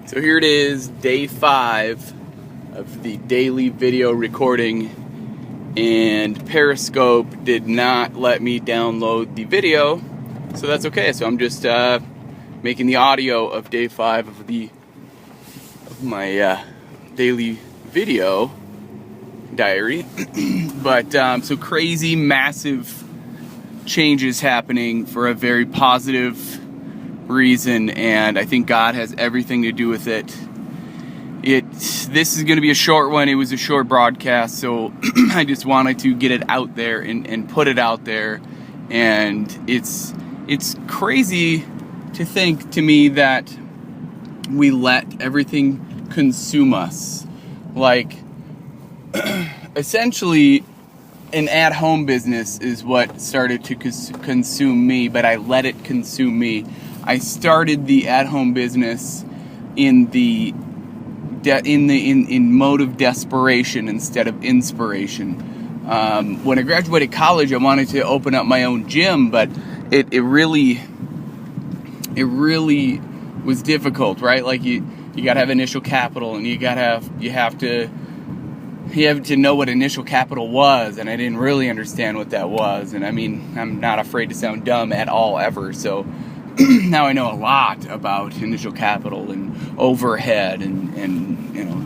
So here it is, day 5 of the daily video recording, and Periscope did not let me download the video, so that's okay. So I'm just making the audio of day 5 of my daily video diary. But so crazy, massive changes happening for a very positive reason, and I think God has everything to do with it. This is going to be a short one. It was a short broadcast, so I just wanted to get it out there and put it out there. And it's crazy to think to me that we let everything consume us. Like, essentially, an at-home business is what started to consume me, but I let it consume me. I started the at-home business in mode of desperation instead of inspiration. When I graduated college, I wanted to open up my own gym, but it really was difficult, right? Like you gotta have initial capital, and you have to know what initial capital was, and I didn't really understand what that was. And I mean, I'm not afraid to sound dumb at all, ever. So now I know a lot about initial capital and overhead, and you know,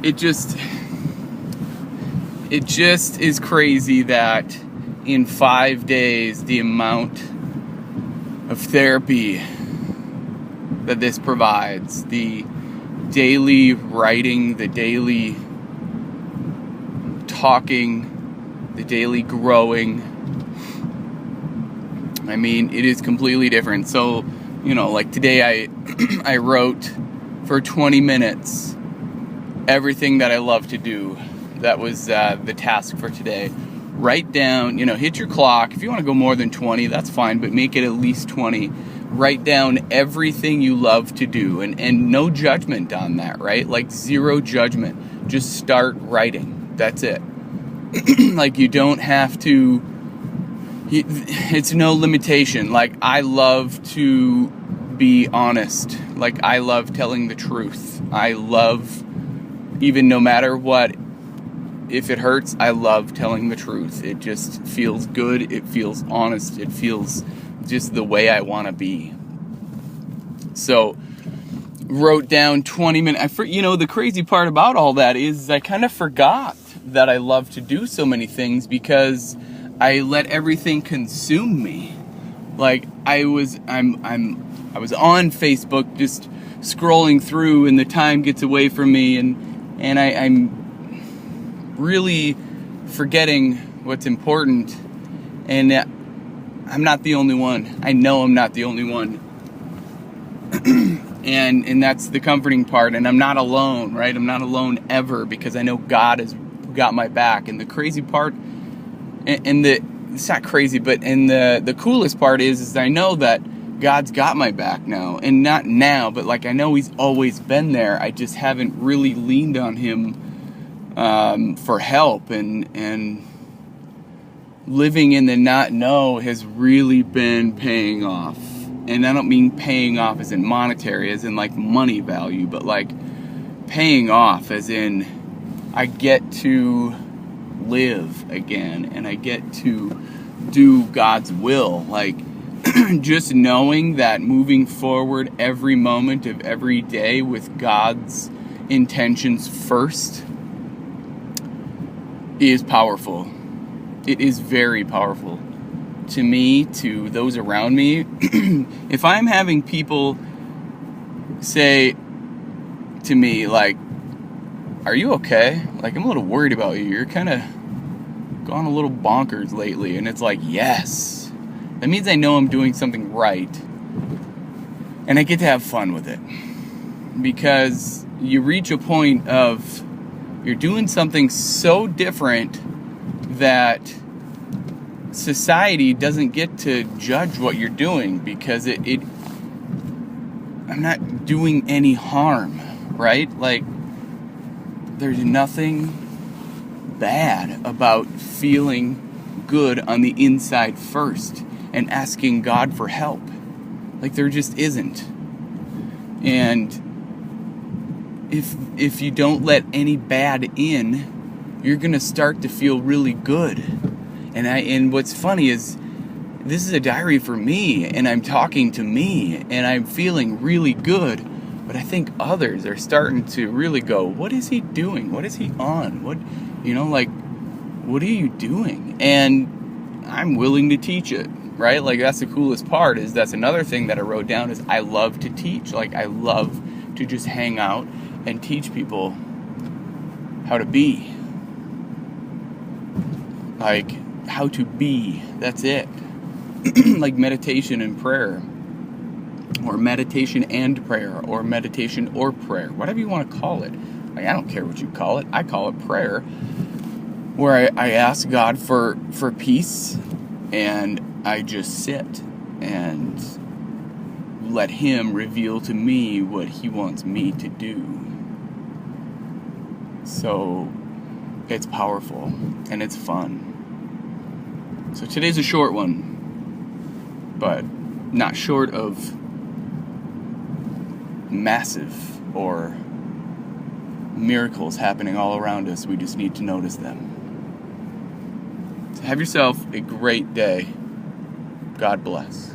it just is crazy that in 5 days the amount of therapy that this provides, the daily writing, the daily talking, the daily growing. I mean, it is completely different. So, you know, like today I wrote for 20 minutes everything that I love to do. That was the task for today. Write down, hit your clock. If you want to go more than 20, that's fine, but make it at least 20. Write down everything you love to do, and no judgment on that, right? Like, zero judgment. Just start writing. That's it. Like, you don't have to... It's no limitation. Like, I love to be honest. Like, I love telling the truth. I love, even no matter what, if it hurts, I love telling the truth. It just feels good. It feels honest. It feels just the way I want to be. So, wrote down 20 minutes. The crazy part about all that is I kind of forgot that I love to do so many things because I let everything consume me. Like, I was on Facebook just scrolling through, and the time gets away from me, and I'm really forgetting what's important. And I'm not the only one. I know I'm not the only one. and that's the comforting part. And I'm not alone, right? I'm not alone ever, because I know God has got my back. And the crazy part, it's not crazy, but the coolest part is I know that God's got my back now. And not now, but like, I know He's always been there. I just haven't really leaned on Him for help, and living in the not know has really been paying off. And I don't mean paying off as in monetary, as in like money value, but like paying off as in I get to live again, and I get to do God's will. Like, just knowing that moving forward every moment of every day with God's intentions first is powerful. It is very powerful to me, to those around me. If I'm having people say to me, like, "Are you okay? Like, I'm a little worried about you. You're kind of gone a little bonkers lately." And it's like, yes. That means I know I'm doing something right. And I get to have fun with it. Because you reach a point of you're doing something so different that society doesn't get to judge what you're doing, because I'm not doing any harm, right? Like, there's nothing bad about feeling good on the inside first and asking God for help. Like, there just isn't. And if you don't let any bad in, you're gonna start to feel really good. And what's funny is, this is a diary for me, and I'm talking to me, and I'm feeling really good. But I think others are starting to really go, what is he doing? What is he on? What are you doing? And I'm willing to teach it, right? Like, that's the coolest part. Is that's another thing that I wrote down, is I love to teach. Like, I love to just hang out and teach people how to be. Like, how to be. That's it. Like meditation and prayer, or meditation and prayer, or meditation or prayer, whatever you want to call it. Like, I don't care what you call it. I call it prayer, where I ask God for peace, and I just sit and let Him reveal to me what He wants me to do. So it's powerful and it's fun. So today's a short one, but not short of massive or miracles happening all around us. We just need to notice them. So have yourself a great day. God bless.